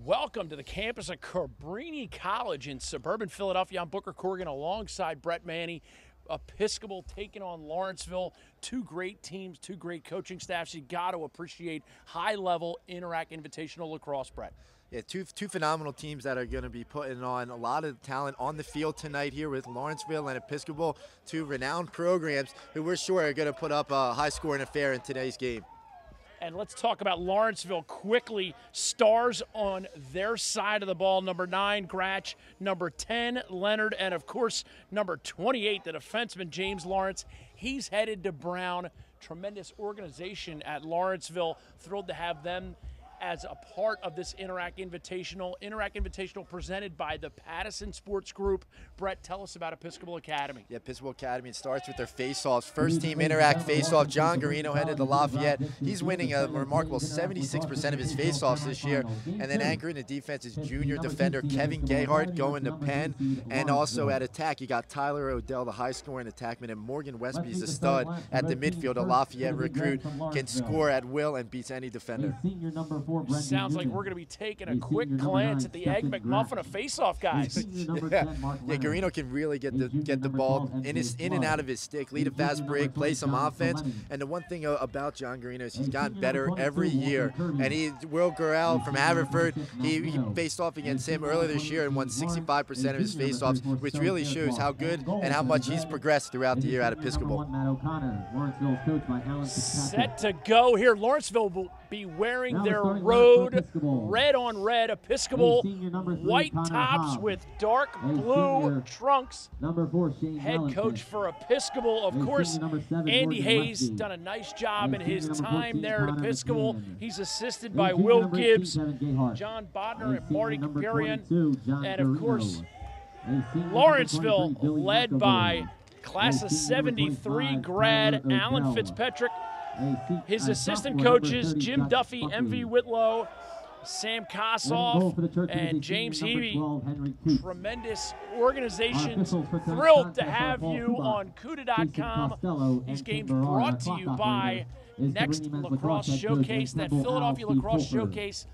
Welcome to the campus of Cabrini College in suburban Philadelphia. I'm Booker Corrigan alongside Brett Manny. Episcopal taking on Lawrenceville. Two great teams, two great coaching staffs. You got to appreciate high-level Interac Invitational lacrosse, Brett. Yeah, two phenomenal teams that are going to be putting on a lot of talent on the field tonight here with Lawrenceville and Episcopal, two renowned programs who we're sure are going to put up a high-scoring affair in today's game. And let's talk about Lawrenceville quickly. Stars on their side of the ball. Number 9, Gratch. Number 10, Leonard. And, of course, number 28, the defenseman, James Lawrence. He's headed to Brown. Tremendous organization at Lawrenceville. Thrilled to have them as a part of this Interac Invitational. Interac Invitational presented by the Pattison Sports Group. Brett, tell us about Episcopal Academy. Yeah, Episcopal Academy, it starts with their face-offs. First team Interac face-off, John Garino headed to Lafayette. He's winning a remarkable 76% of his face-offs this year. And then anchoring the defense is junior defender Kevin Gayhart going to Penn. And also at attack, you got Tyler Odell, the high-scoring attackman, and Morgan Westby's the stud at the midfield. A Lafayette recruit can score at will and beats any defender. Sounds like we're going to be taking a quick glance at the Egg McMuffin of face-off guys. Yeah, Garino can really get the ball in and out of his stick, lead a fast break, play some offense. And the one thing about John Garino is he's gotten better every year. And Will Gurrell from Haverford, he faced off against him earlier this year and won 65% of his face-offs, which really shows how good and how much he's progressed throughout the year at Episcopal. Set to go here. Lawrenceville will be wearing their road red on red. Episcopal white tops with dark blue trunks. Head coach for Episcopal, of course, Andy Hayes, done a nice job in his time there at Episcopal. He's assisted by Will Gibbs, John Bodner, and Marty Kaparian. And of course, Lawrenceville led by class of 73 grad Alan Fitzpatrick. His assistant coaches, Jim Duffy, MV Whitlow, Sam Kossoff, and James Heavey. Tremendous organizations. Thrilled to have you on CUDA.com. These games brought to you by Next Lacrosse Showcase, that Philadelphia Lacrosse Showcase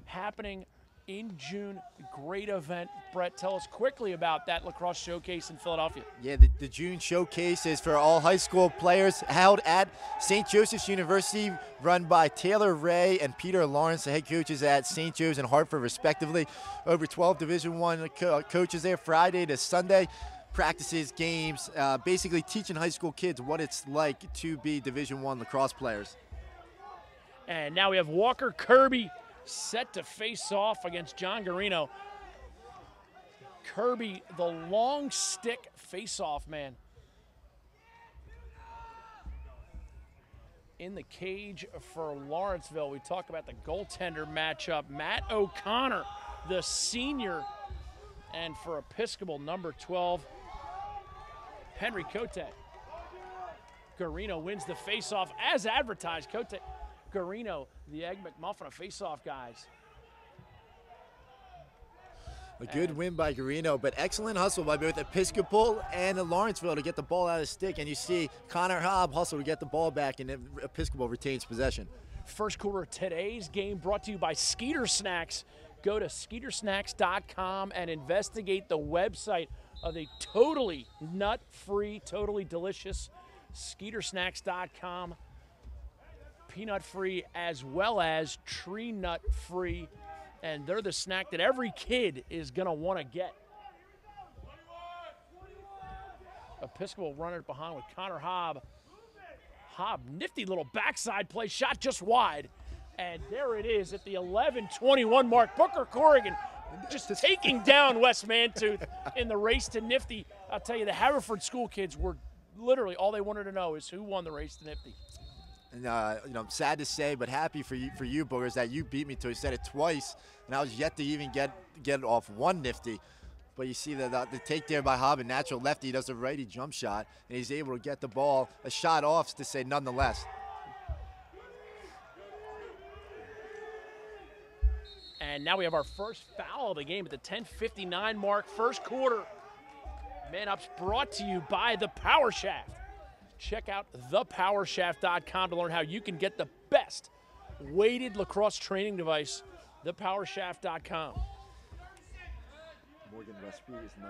happening in June. Great event. Brett, tell us quickly about that lacrosse showcase in Philadelphia. Yeah, the June showcase is for all high school players, held at St. Joseph's University, run by Taylor Ray and Peter Lawrence, the head coaches at St. Joe's and Hartford respectively. Over 12 Division I coaches there Friday to Sunday. Practices, games, basically teaching high school kids what it's like to be Division I lacrosse players. And now we have Walker Kirby set to face off against John Garino. Kirby, the long stick face-off man. In the cage for Lawrenceville, we talk about the goaltender matchup. Matt O'Connor, the senior, and for Episcopal, number 12, Henry Cote. Garino wins the face-off as advertised. Cote, Garino, the Egg McMuffin of face-off guys. A good win by Garino, but excellent hustle by both Episcopal and Lawrenceville to get the ball out of the stick. And you see Connor Hobb hustle to get the ball back, and Episcopal retains possession. First quarter of today's game brought to you by Skeeter Snacks. Go to skeetersnacks.com and investigate the website of the totally nut-free, totally delicious skeetersnacks.com. Peanut-free as well as tree nut-free. And they're the snack that every kid is going to want to get. Episcopal running it behind with Connor Hobb. Hobb, nifty little backside play, shot just wide. And there it is at the 11:21 mark. Booker Corrigan just taking down West Mantooth in the race to Nifty. I'll tell you, the Haverford school kids were literally, all they wanted to know is who won the race to Nifty. And, I'm sad to say, but happy for you, Boogers, that you beat me to. You said it twice, and I was yet to even get off one Nifty. But you see the take there by Hobb, a natural lefty, does a righty jump shot, and he's able to get the ball a shot off to say nonetheless. And now we have our first foul of the game at the 10:59 mark, first quarter. Man Up's brought to you by the Power Shaft. Check out thepowershaft.com to learn how you can get the best weighted lacrosse training device thepowershaft.com. Morgan Westby is 9.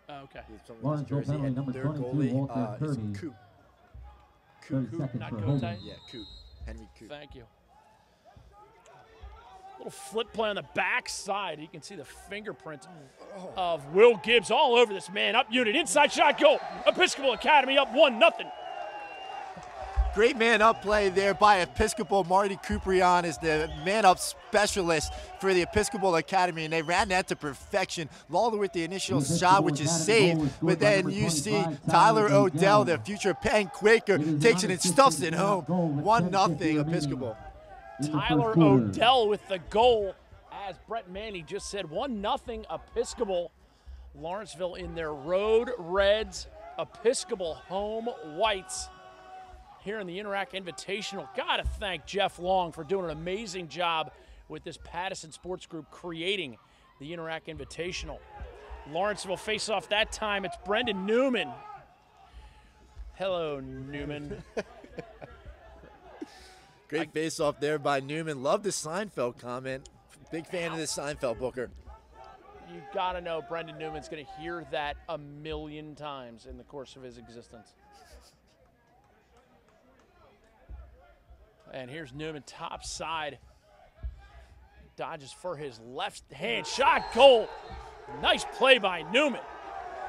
Oh, okay. Lawrenceville penalty number 22, Walter Kirby. Coop. 30 seconds Not for Cote? holding. Yeah, Coop. Henry Coop. Thank you. Little flip play on the backside. You can see the fingerprint of Will Gibbs all over this man. Up unit, inside shot, goal. Episcopal Academy up 1-0. Great man-up play there by Episcopal. Marty Kuprian is the man-up specialist for the Episcopal Academy, and they ran that to perfection. Lawler with the initial shot, which is saved, but then you see Tyler Odell, the future Penn Quaker, takes it and stuffs it home. 1-0 Episcopal. Tyler Odell with the goal. As Brett Manny just said, 1-0 Episcopal. Lawrenceville in their road reds, Episcopal home whites. Here in the Interac Invitational. Gotta thank Jeff Long for doing an amazing job with this Pattison Sports Group creating the Interac Invitational. Lawrenceville face off that time. It's Brendan Newman. Hello, Newman. Great face-off there by Newman. Love the Seinfeld comment. Big fan of the Seinfeld booker. You gotta know Brendan Newman's gonna hear that a million times in the course of his existence. And here's Newman, top side. Dodges for his left hand shot, goal. Nice play by Newman.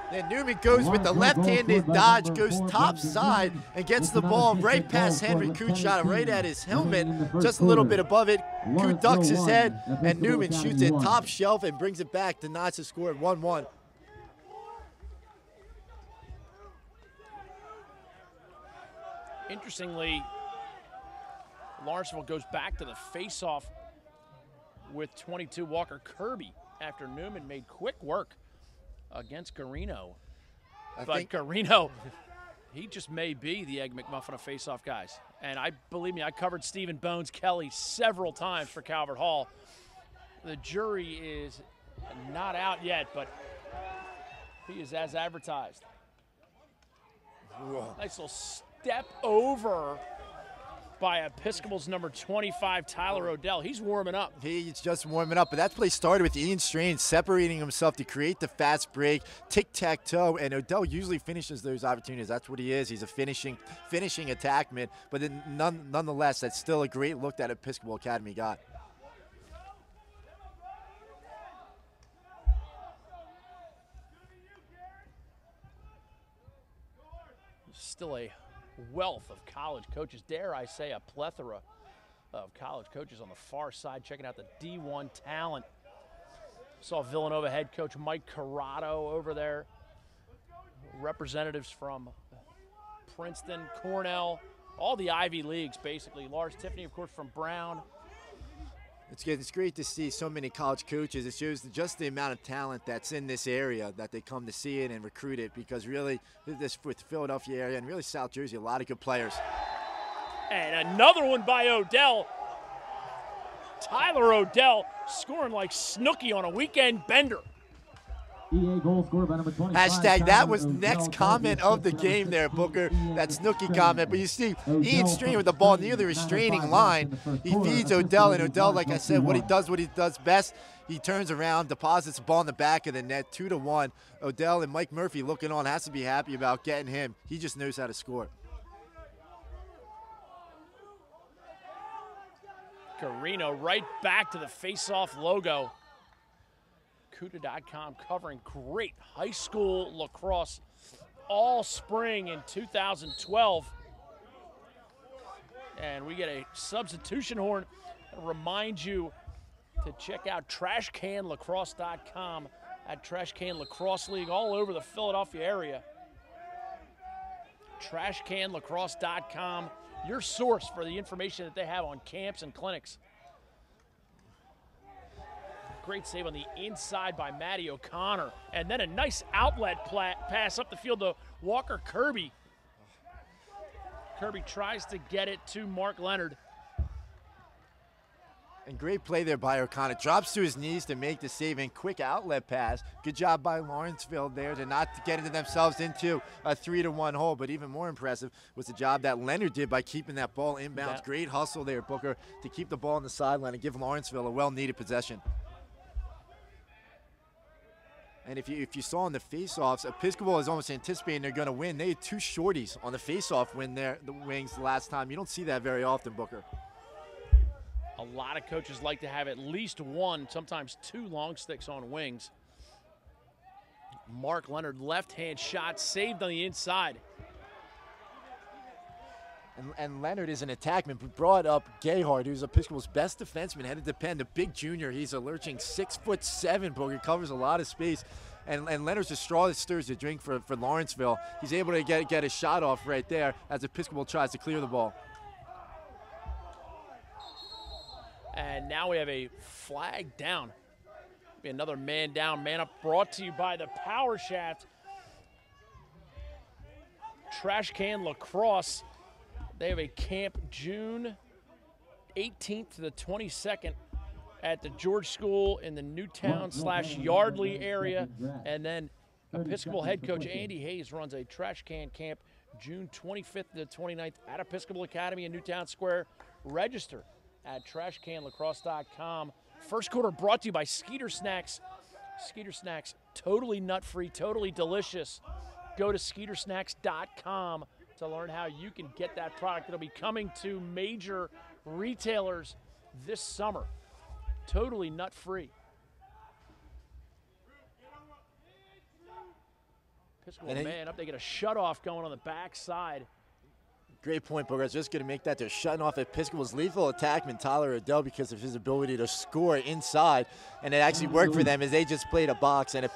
Then Newman goes with the left-handed dodge, goes top side, and gets the ball right past Henry Coote, shot it right at his helmet, just a little bit above it. Coote ducks his head, and Newman shoots it top shelf and brings it back to notch the score at 1-1. Interestingly, Lawrenceville goes back to the face-off with 22 Walker Kirby after Newman made quick work against Garino. But Garino, he just may be the Egg McMuffin of face-off guys. And believe me, I covered Stephen Bones Kelly several times for Calvert Hall. The jury is not out yet, but he is as advertised. Whoa. Nice little step over by Episcopal's number 25, Tyler Odell. He's warming up. He's just warming up, but that play started with Ian Strain separating himself to create the fast break, tic-tac-toe, and Odell usually finishes those opportunities. That's what he is. He's a finishing attackman, but then nonetheless, that's still a great look that Episcopal Academy got. Still a wealth of college coaches, dare I say a plethora of college coaches on the far side checking out the D1 talent. Saw Villanova head coach Mike Corrado over there. Representatives from Princeton, Cornell, all the Ivy Leagues basically. Lars Tiffany, of course, from Brown. It's good. It's great to see so many college coaches. It shows just the amount of talent that's in this area that they come to see it and recruit it, because really this with Philadelphia area and really South Jersey, a lot of good players. And another one by Odell. Tyler Odell scoring like Snooki on a weekend bender. EA goal scored by number 25. Hashtag that was next comment of the game there, Booker. That Snooki comment. But you see Ian Strain with the ball near the restraining line. He feeds Odell, and Odell, like I said, what he does best. He turns around, deposits the ball in the back of the net, 2-1. Odell and Mike Murphy looking on, has to be happy about getting him. He just knows how to score. Garino right back to the face-off logo. Cuda.com covering great high school lacrosse all spring in 2012. And we get a substitution horn to remind you to check out trashcanlacrosse.com at Trash Can Lacrosse League all over the Philadelphia area. Trashcanlacrosse.com, your source for the information that they have on camps and clinics. Great save on the inside by Matty O'Connor. And then a nice outlet pass up the field to Walker Kirby. Kirby tries to get it to Mark Leonard. And great play there by O'Connor. Drops to his knees to make the save and quick outlet pass. Good job by Lawrenceville there to not get into themselves into a 3-1 hole. But even more impressive was the job that Leonard did by keeping that ball inbounds. Yeah. Great hustle there, Booker, to keep the ball on the sideline and give Lawrenceville a well-needed possession. And if you saw in the faceoffs, Episcopal is almost anticipating they're going to win. They had 2 shorties on the faceoff win the wings the last time. You don't see that very often, Booker. A lot of coaches like to have at least 1, sometimes 2 long sticks on wings. Mark Leonard, left-hand shot, saved on the inside. And Leonard is an attackman, but brought up Gayhart, who's Episcopal's best defenseman, headed to Penn, the big junior. He's a lurching 6'7", but he covers a lot of space. And Leonard's the straw that stirs the drink for Lawrenceville. He's able to get a shot off right there as Episcopal tries to clear the ball. And now we have a flag down. Be another man down, man up, brought to you by the Power Shaft. Trash Can Lacrosse. They have a camp June 18th to the 22nd at the George School in the Newtown/Yardley area. And then Episcopal head coach Andy Hayes runs a trash can camp June 25th to the 29th at Episcopal Academy in Newtown Square. Register at trashcanlacrosse.com. First quarter brought to you by Skeeter Snacks. Skeeter Snacks, totally nut-free, totally delicious. Go to skeetersnacks.com to learn how you can get that product. It'll be coming to major retailers this summer. Totally nut-free. Episcopal man up. They get a shutoff going on the backside. Great point, Booker. I was just going to make that. They're shutting off Episcopal's lethal attackman, Tyler Adele, because of his ability to score inside. And it actually worked for them as they just played a box, and it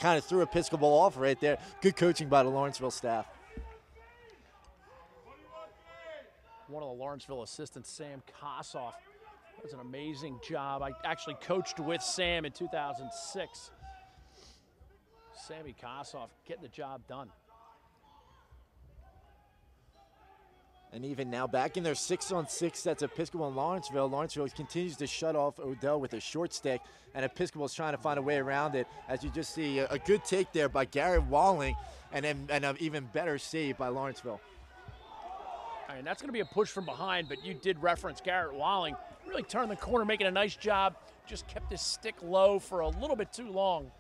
kind of threw Episcopal off right there. Good coaching by the Lawrenceville staff. One of the Lawrenceville assistants, Sam Kossoff, does an amazing job. I actually coached with Sam in 2006. Sammy Kossoff getting the job done. And even now, back in their 6-on-6 sets, Episcopal and Lawrenceville. Lawrenceville continues to shut off Odell with a short stick, and Episcopal is trying to find a way around it. As you just see, a good take there by Garrett Walling, and an even better save by Lawrenceville. All right, that's going to be a push from behind, but you did reference Garrett Walling. Really turned the corner, making a nice job. Just kept his stick low for a little bit too long,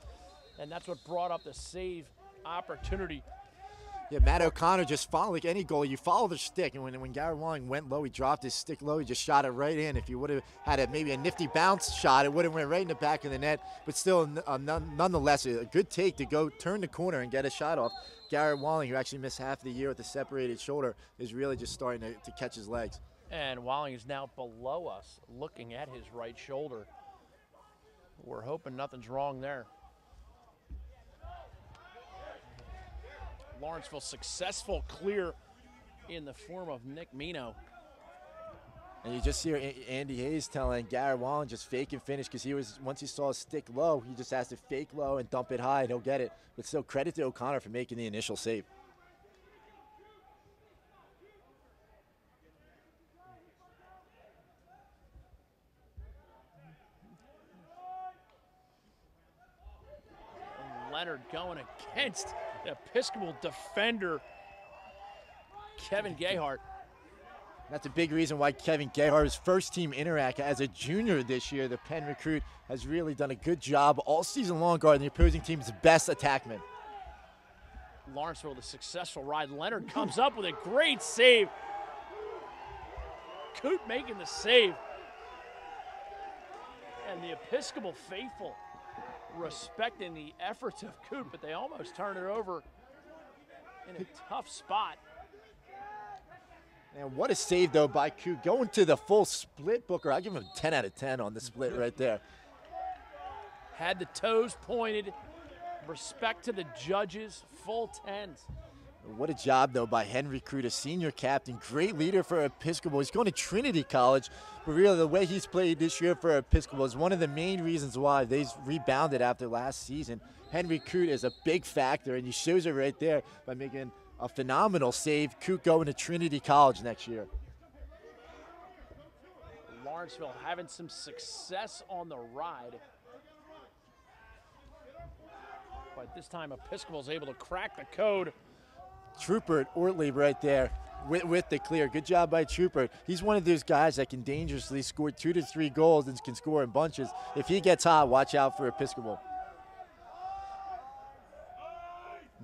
and that's what brought up the save opportunity. Yeah, Matt O'Connor just followed, like any goal, you follow the stick, and when Garrett Walling went low, he dropped his stick low, he just shot it right in. If you would have had maybe a nifty bounce shot, it would have went right in the back of the net, but still, nonetheless, a good take to go turn the corner and get a shot off. Garrett Walling, who actually missed half the year with a separated shoulder, is really just starting to catch his legs. And Walling is now below us, looking at his right shoulder. We're hoping nothing's wrong there. Lawrenceville successful clear in the form of Nick Mino. And you just hear Andy Hayes telling Garrett Walling just fake and finish, because once he saw a stick low, he just has to fake low and dump it high and he'll get it. But still, credit to O'Connor for making the initial save. Leonard going against the Episcopal defender, Kevin Gayhart. That's a big reason why Kevin Gayhart is first-team Interac as a junior this year. The Penn recruit has really done a good job all season long guarding the opposing team's best attackman. Lawrenceville, the successful ride. Leonard comes up with a great save. Coot making the save. And the Episcopal faithful respecting the efforts of Coot, but they almost turn it over in a tough spot. And what a save, though, by Coot. Going to the full split, Booker. I give him a 10 out of 10 on the split right there. Had the toes pointed. Respect to the judges. Full 10s. What a job, though, by Henry Coot, a senior captain. Great leader for Episcopal. He's going to Trinity College, but really the way he's played this year for Episcopal is one of the main reasons why they've rebounded after last season. Henry Coot is a big factor, and he shows it right there by making a phenomenal save. Coot going to Trinity College next year. Lawrenceville having some success on the ride. But this time Episcopal is able to crack the code. Trooper Ortlieb right there with the clear. Good job by Trooper. He's one of those guys that can dangerously score 2 to 3 goals and can score in bunches. If he gets hot, watch out for Episcopal.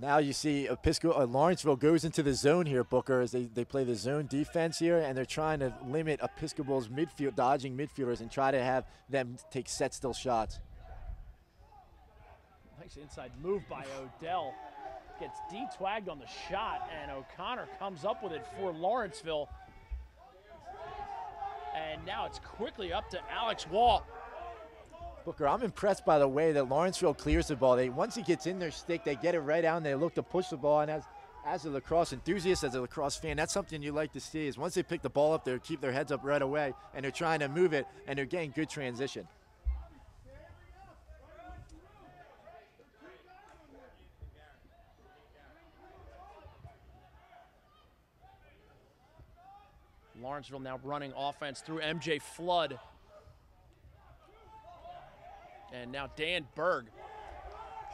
Now you see Lawrenceville goes into the zone here, Booker, as they play the zone defense here, and they're trying to limit Episcopal's dodging midfielders and try to have them take set-still shots. Nice inside move by Odell. Gets D-twagged on the shot, and O'Connor comes up with it for Lawrenceville. And now it's quickly up to Alex Wall. Booker, I'm impressed by the way that Lawrenceville clears the ball. Once he gets in their stick, they get it right out and they look to push the ball. And as a lacrosse enthusiast, as a lacrosse fan, that's something you like to see is once they pick the ball up, they keep their heads up right away and they're trying to move it and they're getting good transition. Lawrenceville now running offense through MJ Flood. And now Dan Berg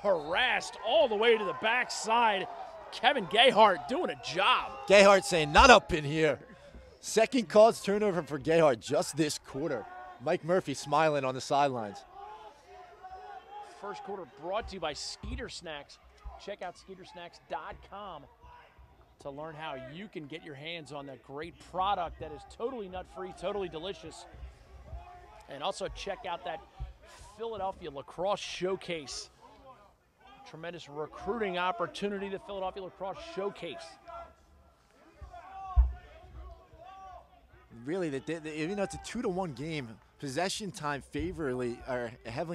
harassed all the way to the backside. Kevin Gayhart doing a job. Gayhart saying, not up in here. Second caused turnover for Gayhart just this quarter. Mike Murphy smiling on the sidelines. First quarter brought to you by Skeeter Snacks. Check out skeetersnacks.com to learn how you can get your hands on that great product that is totally nut-free, totally delicious. And also check out that Philadelphia Lacrosse Showcase. Tremendous recruiting opportunity, the Philadelphia Lacrosse Showcase. Really, even though it's a 2-1 game, possession time heavily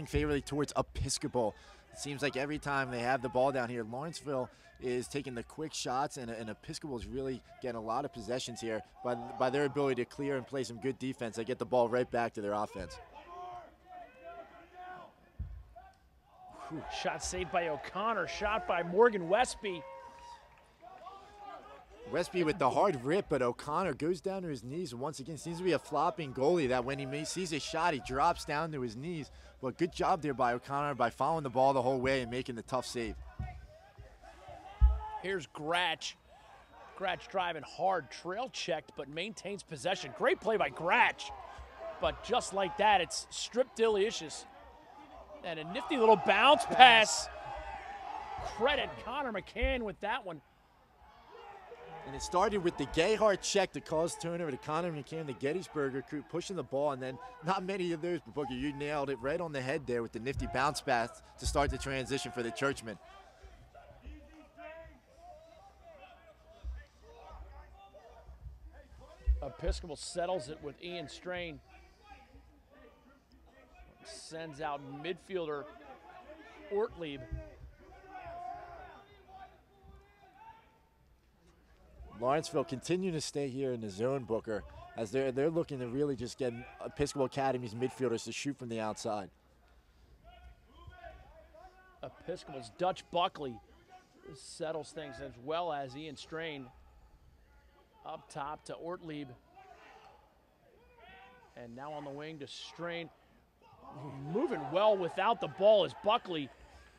favorably towards Episcopal. It seems like every time they have the ball down here, Lawrenceville is taking the quick shots, and Episcopal is really getting a lot of possessions here by their ability to clear and play some good defense. They get the ball right back to their offense. Whew. Shot saved by O'Connor, shot by Morgan Westby. Westby with the hard rip, but O'Connor goes down to his knees. Once again, seems to be a flopping goalie that when he sees a shot, he drops down to his knees. But good job there by O'Connor by following the ball the whole way and making the tough save. Here's Gratch. Gratch driving hard, trail checked, but maintains possession. Great play by Gratch. But just like that, it's stripped delicious. And a nifty little bounce pass. Credit Connor McCann with that one. And it started with the Gayhart check to cause turnover to Connor McCann, the Gettysburg recruit, pushing the ball, and then not many of those, but Booker, you nailed it right on the head there with the nifty bounce pass to start the transition for the Churchmen. Episcopal settles it with Ian Strain. Sends out midfielder Ortlieb. Lawrenceville continue to stay here in the zone, Booker, as they're looking to really just get Episcopal Academy's midfielders to shoot from the outside. Episcopal's Dutch Buckley settles things, as well as Ian Strain. Up top to Ortlieb. And now on the wing to Strain. Moving well without the ball is Buckley,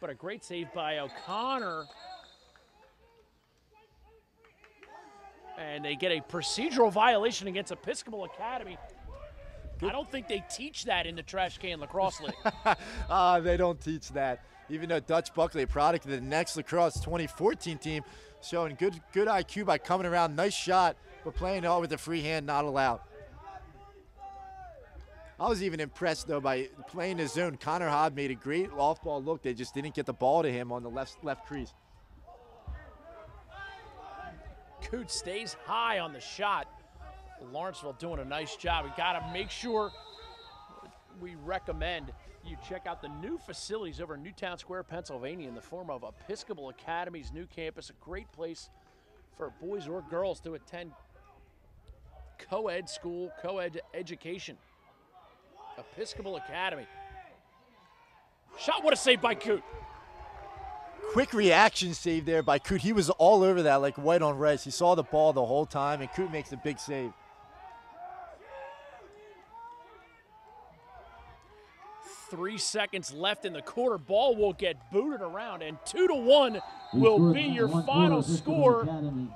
but a great save by O'Connor. And they get a procedural violation against Episcopal Academy. I don't think they teach that in the Trash Can Lacrosse League. They don't teach that. Even though Dutch Buckley, a product of the next Lacrosse 2014 team, showing good IQ by coming around. Nice shot, but playing it all with a free hand, not allowed. I was even impressed, though, by playing the zone. Connor Hobb made a great off-ball look. They just didn't get the ball to him on the left crease. Coote stays high on the shot. Lawrenceville doing a nice job. We got to make sure we recommend you check out the new facilities over in Newtown Square, Pennsylvania, in the form of Episcopal Academy's new campus. A great place for boys or girls to attend co-ed school, co-ed education. Episcopal Academy. Shot, what a save by Coote. Quick reaction save there by Coote. He was all over that like white on rice. He saw the ball the whole time, and Coote makes a big save. 3 seconds left in the quarter. Ball will get booted around, and 2-1 will be your final score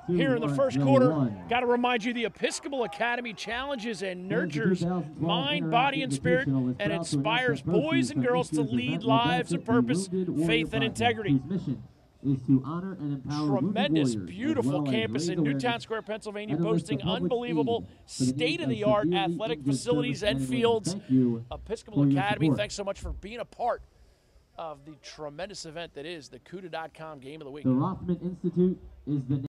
here in the first quarter. Got to remind you, the Episcopal Academy challenges and nurtures mind, body, and spirit, and inspires boys and girls to lead lives of purpose, faith, and integrity. Is to honor and empower Tremendous, warriors, beautiful campus in Newtown Square, Pennsylvania, boasting unbelievable, state-of-the-art athletic facilities and fields. Episcopal Academy, thanks so much for being a part of the tremendous event that is the CUDA.com Game of the Week. The Rothman Institute is the